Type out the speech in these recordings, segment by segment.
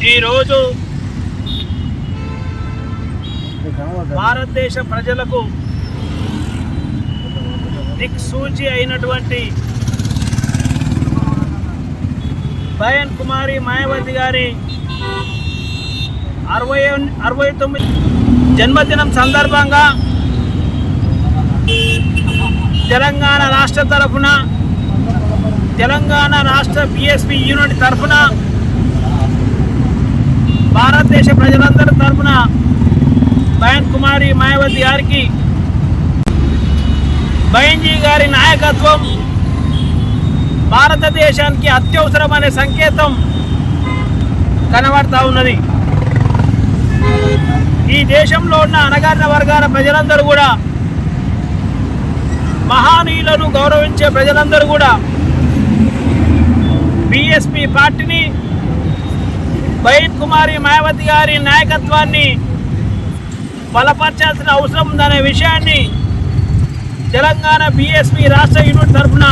ఈరోజు భారతదేశ ప్రజలకు దిక్సూచి అయినటువంటి బయన్ కుమారి మాయావతి గారి 69 జన్మదినం సందర్భంగా తెలంగాణ రాష్ట్ర తరఫున తెలంగాణ రాష్ట్ర బీఎస్పీ యూనిట్ తరఫున భారతదేశ ప్రజలందరి తరఫున బయన్ కుమారి మాయావతి గారికి బయన్జీ గారి నాయకత్వం భారతదేశానికి అత్యవసరమనే సంకేతం కనబడతా ఉన్నది. ఈ దేశంలో ఉన్న అణగారిన వర్గాల ప్రజలందరూ కూడా, మహానీయులను గౌరవించే ప్రజలందరూ కూడా బీఎస్పీ పార్టీని, బయన్ కుమారి మాయావతి గారి నాయకత్వాన్ని బలపరచాల్సిన అవసరం ఉందనే విషయాన్ని తెలంగాణ బీఎస్పీ రాష్ట్ర యూనిట్ తరఫున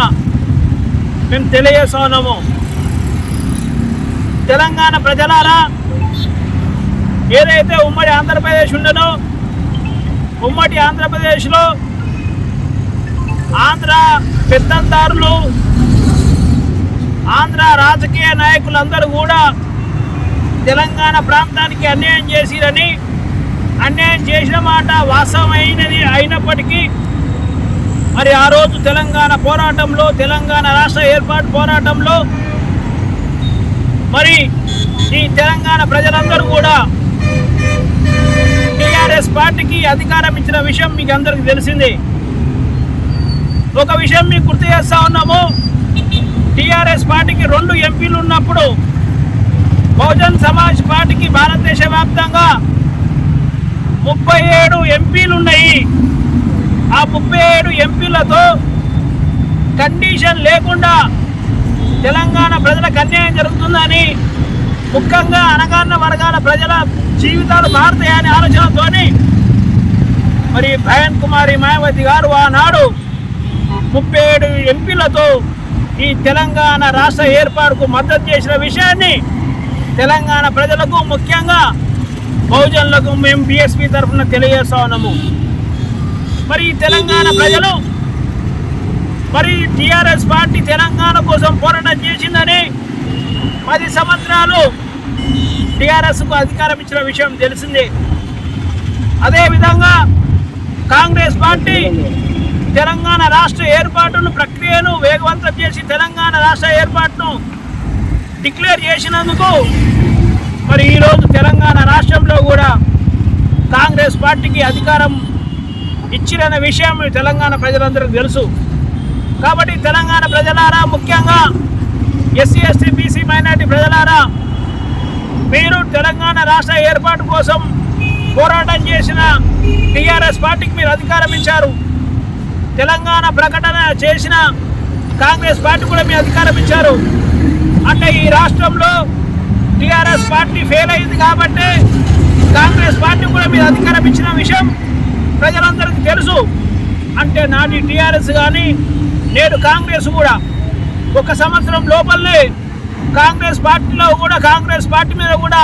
మేము తెలియజేస్తున్నాము. తెలంగాణ ప్రజలారా, ఏదైతే ఉమ్మడి ఆంధ్రప్రదేశ్ ఉండదో, ఉమ్మడి ఆంధ్రప్రదేశ్లో ఆంధ్ర పెత్తందారులు, ఆంధ్ర రాజకీయ నాయకులందరూ కూడా తెలంగాణ ప్రాంతానికి అన్యాయం చేసిరని, అన్యాయం చేసిన మాట అయినప్పటికీ మరి ఆ రోజు తెలంగాణ పోరాటంలో, తెలంగాణ రాష్ట్ర ఏర్పాటు పోరాటంలో మరి ఈ తెలంగాణ ప్రజలందరూ కూడా టీఆర్ఎస్ పార్టీకి అధికారం ఇచ్చిన విషయం మీకు అందరికీ తెలిసిందే. ఒక విషయం మీకు గుర్తు చేస్తా ఉన్నాము. టీఆర్ఎస్ పార్టీకి 2 ఎంపీలు ఉన్నప్పుడు బహుజన్ సమాజ్ పార్టీకి భారతదేశ వ్యాప్తంగా 37 ఎంపీలు ఉన్నాయి. ఆ 37 ఎంపీలతో కండిషన్ లేకుండా తెలంగాణ ప్రజలకు అన్యాయం జరుగుతుందని, ముఖ్యంగా అణగారిన వర్గాల ప్రజల జీవితాలు మారుతాయనే ఆలోచనతో మరి బయన్ కుమారి మాయావతి గారు ఆనాడు 37 ఎంపీలతో ఈ తెలంగాణ రాష్ట్ర ఏర్పాటుకు మద్దతు చేసిన విషయాన్ని తెలంగాణ ప్రజలకు, ముఖ్యంగా బహుజనులకు మేము బీఎస్పీ తరఫున తెలియజేస్తా ఉన్నాము. మరి తెలంగాణ ప్రజలు మరి టీఆర్ఎస్ పార్టీ తెలంగాణ కోసం పోరాటం చేసిందని 10 సంవత్సరాలు టీఆర్ఎస్కు అధికారం ఇచ్చిన విషయం తెలిసిందే. అదేవిధంగా కాంగ్రెస్ పార్టీ తెలంగాణ రాష్ట్ర ఏర్పాటును ప్రక్రియను వేగవంతం చేసి తెలంగాణ రాష్ట్ర ఏర్పాటును డిక్లేర్ చేసినందుకు మరి ఈరోజు తెలంగాణ రాష్ట్రంలో కూడా కాంగ్రెస్ పార్టీకి అధికారం ఇచ్చిరన్న విషయం తెలంగాణ ప్రజలందరికీ తెలుసు. కాబట్టి తెలంగాణ ప్రజలారా, ముఖ్యంగా ఎస్సీ ఎస్టీ బీసీ మైనార్టీ ప్రజలారా, మీరు తెలంగాణ రాష్ట్ర ఏర్పాటు కోసం పోరాటం చేసిన టీఆర్ఎస్ పార్టీకి మీరు అధికారం ఇచ్చారు. తెలంగాణ ప్రకటన చేసిన కాంగ్రెస్ పార్టీ కూడా మీ అధికారం ఇచ్చారు. అంటే ఈ రాష్ట్రంలో టీఆర్ఎస్ పార్టీ ఫెయిల్ అయింది కాబట్టి కాంగ్రెస్ పార్టీ కూడా మీరు అధికారం ఇచ్చిన విషయం ప్రజలందరికీ తెలుసు. అంటే నాటి టీఆర్ఎస్ కానీ నేడు కాంగ్రెస్ కూడా 1 సంవత్సరం లోపలనే కాంగ్రెస్ పార్టీ మీద కూడా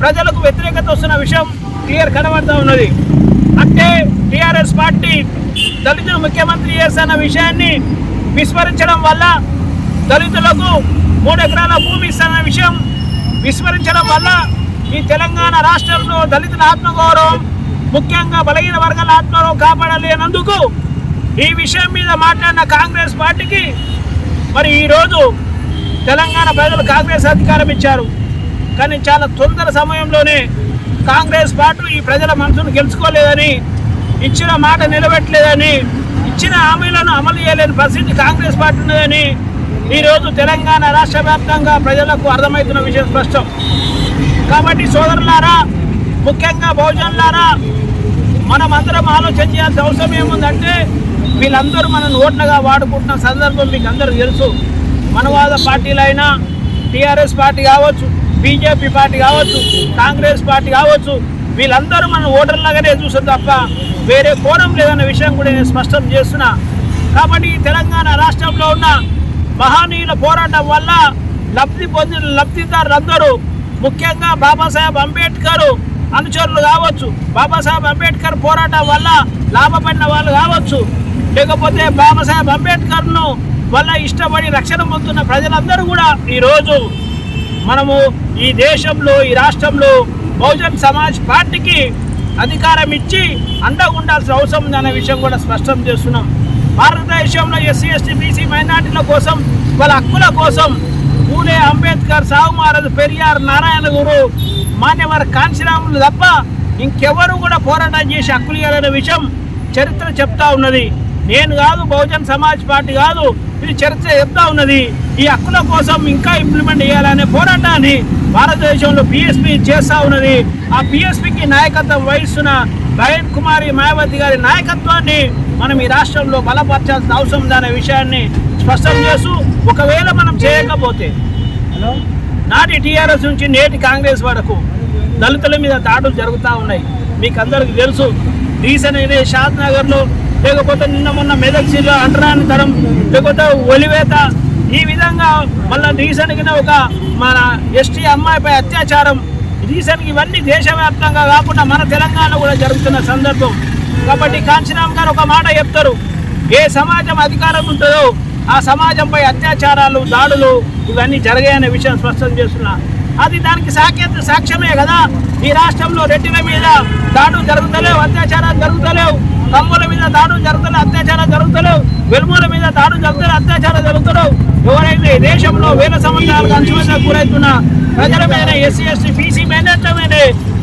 ప్రజలకు వ్యతిరేకత వస్తున్న విషయం క్లియర్ కనబడుతూ ఉన్నది. అంటే టీఆర్ఎస్ పార్టీ దళితులు ముఖ్యమంత్రి చేస్తున్న విషయాన్ని విస్మరించడం వల్ల, దళితులకు 3 ఎకరాల భూమి ఇస్తున్న విషయం విస్మరించడం వల్ల ఈ తెలంగాణ రాష్ట్రంలో దళితుల ఆత్మగౌరవం, ముఖ్యంగా బలహీన వర్గాల ఆత్మగౌరవం కాపాడలేనందుకు ఈ విషయం మీద మాట్లాడిన కాంగ్రెస్ పార్టీకి మరి ఈరోజు తెలంగాణ ప్రజలు కాంగ్రెస్ అధికారం ఇచ్చారు. కానీ చాలా తొందర సమయంలోనే కాంగ్రెస్ పార్టీ ఈ ప్రజల మనసును గెలుచుకోలేదని, ఇచ్చిన మాట నిలబెట్టలేదని, ఇచ్చిన హామీలను అమలు చేయలేని పరిస్థితి కాంగ్రెస్ పార్టీ ఉన్నదని ఈరోజు తెలంగాణ రాష్ట్ర వ్యాప్తంగా ప్రజలకు అర్థమవుతున్న విషయం స్పష్టం. కాబట్టి సోదరులారా, ముఖ్యంగా బహుజనులారా, మనమందరం ఆలోచన చేయాల్సిన అవసరం ఏముందంటే, వీళ్ళందరూ మనం ఓట్లుగా వాడుకుంటున్న సందర్భం మీకు అందరూ తెలుసు. మనవాద పార్టీలైనా టీఆర్ఎస్ పార్టీ కావచ్చు, బీజేపీ పార్టీ కావచ్చు, కాంగ్రెస్ పార్టీ కావచ్చు, వీళ్ళందరూ మనం ఓటర్లాగానే చూసాం తప్ప వేరే కోణం లేదన్న విషయం కూడా నేను స్పష్టం చేస్తున్నా. కాబట్టి తెలంగాణ రాష్ట్రంలో ఉన్న మహనీయుల పోరాటం వల్ల లబ్ధి పొందిన లబ్ధిదారులందరూ ముఖ్యంగా బాబాసాహెబ్ అంబేద్కర్ అనుచరులు కావచ్చు, బాబాసాహెబ్ అంబేద్కర్ పోరాటం వల్ల లాభపడిన వాళ్ళు కావచ్చు, లేకపోతే బాబాసాహెబ్ అంబేద్కర్ను వల్ల ఇష్టపడి రక్షణ పొందుతున్న ప్రజలందరూ కూడా ఈరోజు మనము ఈ దేశంలో, ఈ రాష్ట్రంలో బహుజన్ సమాజ్ పార్టీకి అధికారం ఇచ్చి అండగా ఉండాల్సిన అవసరం ఉందనే విషయం కూడా స్పష్టం చేస్తున్నాం. భారతదేశంలో ఎస్సీ ఎస్టీ బీసీ మైనార్టీల కోసం, వాళ్ళ హక్కుల కోసం పూలే, అంబేద్కర్, సాహు మహారాజ్, పెరియార్, నారాయణ గురు, మాన్యవర్ కాంశీరాములు తప్ప ఇంకెవరు కూడా పోరాటం చేసి హక్కులు ఇవ్వాలనే విషయం చరిత్ర చెప్తా ఉన్నది. నేను కాదు, బహుజన్ సమాజ్ పార్టీ కాదు, ఇది చరిత్ర చెప్తా ఉన్నది. ఈ హక్కుల కోసం ఇంకా ఇంప్లిమెంట్ చేయాలనే పోరాటాన్ని భారతదేశంలో బీఎస్పీ చేస్తూ ఉన్నది. ఆ బీఎస్పీకి నాయకత్వం వహిస్తున్న బహన్ కుమారి మాయావతి గారి నాయకత్వాన్ని మనం ఈ రాష్ట్రంలో బలపరచాల్సిన అవసరం ఉందనే విషయాన్ని స్పష్టం చేస్తూ, ఒకవేళ మనం చేయకపోతే నాటి టీఆర్ఎస్ నుంచి నేటి కాంగ్రెస్ వరకు దళితుల మీద దాడులు జరుగుతూ ఉన్నాయి. మీకు అందరికీ తెలుసు. రీసెంట్ షాద్ నగర్లో, లేకపోతే నిన్న మొన్న మెదక్ జిల్లా అంటరాని తరం, లేకపోతే ఒలివేత, ఈ విధంగా మళ్ళీ రీసెంట్గా ఒక మన ఎస్టీ అమ్మాయిపై అత్యాచారం, రీసెంట్గా ఇవన్నీ దేశవ్యాప్తంగా కాకుండా మన తెలంగాణలో కూడా జరుగుతున్న సందర్భం. కాబట్టి కాంచీరామ్ గారు ఒక మాట చెప్తారు, ఏ సమాజం అధికారం ఉంటుందో ఆ సమాజంపై అత్యాచారాలు, దాడులు ఇవన్నీ జరిగాయనే విషయం స్పష్టం చేస్తున్నా. అది దానికి సాక్ష్యమే కదా. ఈ రాష్ట్రంలో రెడ్డిల మీద దాడులు జరుగుతలేవు, అత్యాచారాలు జరుగుతలేవు, కమ్ముల మీద దాడులు జరుగుతలేవు, అత్యాచారాలు జరుగుతలేవు, వెలుముల మీద దాడులు జరుగుతలేవు, అత్యాచారాలు జరుగుతలేవు. ఎవరైతే దేశంలో వేల సంవత్సరాలుగా అంచుమతికి గురవుతున్న ప్రజల మీద, ఎస్సీ ఎస్టీ బీసీ మైనార్టీల మీద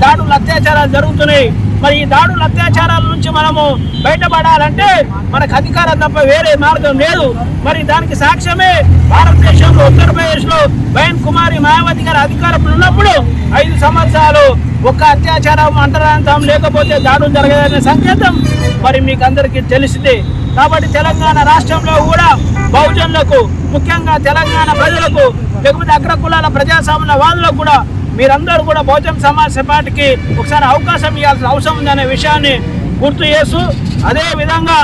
దాడులు, అత్యాచారాలు జరుగుతున్నాయి. మరి ఈ దాడులు, అత్యాచారాల నుంచి మనము బయటపడాలంటే మనకు అధికారం తప్ప వేరే మార్గం లేదు. మరి దానికి సాక్ష్యమే భారతదేశంలో ఉత్తరప్రదేశ్లో బహన్ కుమారి మాయావతి గారి అధికారంలో ఉన్నప్పుడు 5 సంవత్సరాలు ఒక్క అత్యాచారం, అంటరాంతం, లేకపోతే దాడులు జరగదనే సంకేతం మరి మీకు అందరికీ తెలిసిందే. కాబట్టి తెలంగాణ రాష్ట్రంలో కూడా బహుజనులకు, ముఖ్యంగా తెలంగాణ ప్రజలకు, లేకపోతే అగ్రకులాల ప్రజాస్వామ్య వాళ్ళకు కూడా మీరందరూ కూడా బహుజన్ సమాజ్ పార్టీకి ఒకసారి అవకాశం ఇవ్వాల్సిన అవసరం ఉందనే విషయాన్ని గుర్తు చేస్తూ, అదేవిధంగా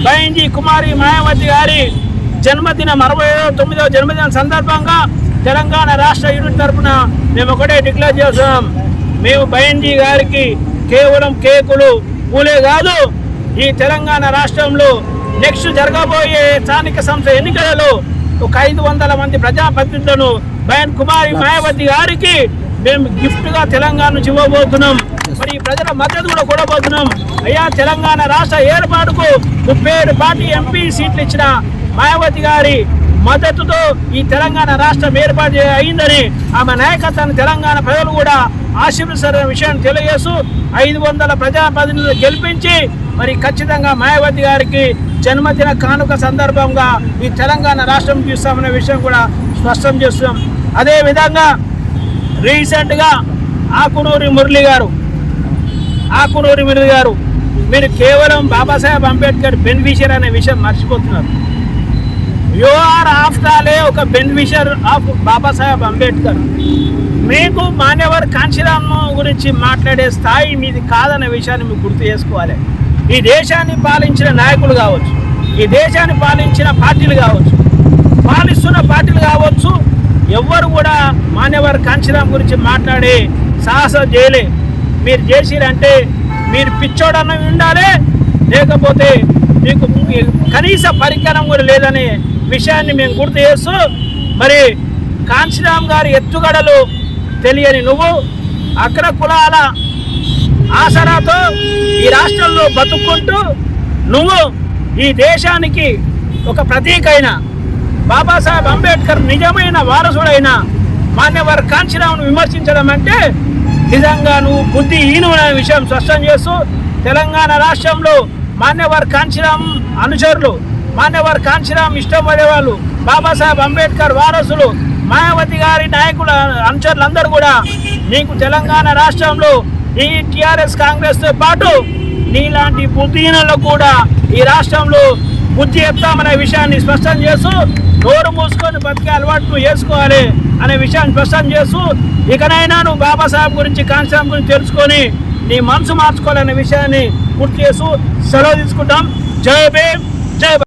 బహన్జీ కుమారి మాయావతి గారి జన్మదిన 69వ జన్మదిన సందర్భంగా తెలంగాణ రాష్ట్ర యూనిట్ తరఫున మేము ఒకటే డిక్లేర్ చేస్తున్నాం. మేము బహన్జీ గారికి కేవలం కేకులు, పూలే కాదు, ఈ తెలంగాణ రాష్ట్రంలో నెక్స్ట్ జరగబోయే స్థానిక సంస్థ ఎన్నికలలో ఒక 500 మంది ప్రజాప్రతినిధులను బహన్ కుమారి మాయావతి గారికి మేము గిఫ్ట్గా తెలంగాణ నుంచి ఇవ్వబోతున్నాం. మరి ప్రజల మద్దతు కూడా కూడబోతున్నాం. అయ్యా, తెలంగాణ రాష్ట్ర ఏర్పాటుకు 37 పార్టీ ఎంపీ సీట్లు ఇచ్చిన మాయావతి గారి మద్దతుతో ఈ తెలంగాణ రాష్ట్రం ఏర్పాటు అయిందని ఆమె నాయకత్వాన్ని తెలంగాణ ప్రజలు కూడా ఆశీర్వదిస్తారనే విషయాన్ని తెలియజేస్తూ 500 ప్రజాప్రతినిధులు గెలిపించి మరి ఖచ్చితంగా మాయావతి గారికి జన్మదిన కానుక సందర్భంగా ఈ తెలంగాణ రాష్ట్రం చూస్తామనే విషయం కూడా స్పష్టం చేస్తున్నాం. అదేవిధంగా రీసెంట్గా ఆకునూరి మురళి గారు మీరు కేవలం బాబాసాహెబ్ అంబేద్కర్ బెనిఫిషియర్ అనే విషయం మర్చిపోతున్నారు. యు ఆర్ ఆఫ్టర్ ఆల్ ఒక బెనిఫిషియర్ ఆఫ్ బాబాసాహెబ్ అంబేద్కర్. మీకు మాన్యవర్ కాంశీరామ్ గురించి మాట్లాడే స్థాయి మీది కాదనే విషయాన్ని మీకు గుర్తు చేసుకోవాలి. ఈ దేశాన్ని పాలించిన నాయకులు కావచ్చు, ఈ దేశాన్ని పాలించిన పార్టీలు కావచ్చు, పాలిస్తున్న పార్టీలు కావచ్చు, ఎవ్వరు కూడా మాన్యవర్ కాంశీరామ్ గురించి మాట్లాడే సాహసం చేయలే. మీరు చేసిరంటే మీరు పిచ్చోడన్న ఉండాలి, లేకపోతే మీకు కనీస పరికరం కూడా లేదనే విషయాన్ని మేము గుర్తు చేస్తూ, మరి కాంశీరామ్ గారి ఎత్తుగడలు తెలియని నువ్వు అగ్ర కులాల ఆసరాతో ఈ రాష్ట్రంలో బతుక్కుంటూ నువ్వు ఈ దేశానికి ఒక ప్రతీక అయిన బాబాసాహెబ్ అంబేద్కర్ నిజమైన వారసుడైన మాన్యవర్ కాంశీరామ్ను విమర్శించడం అంటే నిజంగా నువ్వు బుద్ధిహీనుడనే విషయం స్పష్టం చేస్తూ, తెలంగాణ రాష్ట్రంలో మాన్యవర్ కాంశీరామ్ అనుచరులు, మాన్యవర్ కాంశీరామ్ ఇష్టం పడేవాళ్ళు, బాబాసాహెబ్ అంబేద్కర్ వారసులు, మాయావతి గారి నాయకుల అనుచరులందరూ కూడా నీకు తెలంగాణ రాష్ట్రంలో ఈ టీఆర్ఎస్ కాంగ్రెస్తో పాటు నీలాంటి బుద్ధిహీనులకు కూడా ఈ రాష్ట్రంలో బుద్ధి చెప్తామనే విషయాన్ని స్పష్టం చేస్తూ, నోరు మూసుకొని బతికే అలవాటు చేసుకోవాలి అనే విషయాన్ని స్పష్టం చేస్తూ, ఇకనైనా నువ్వు బాబాసాహెబ్ గురించి, కాంశీరామ్ గురించి తెలుసుకొని నీ మనసు మార్చుకోవాలనే విషయాన్ని గుర్తు చేస్తూ సెలవు తీసుకుంటాం. జై భీమ్, జై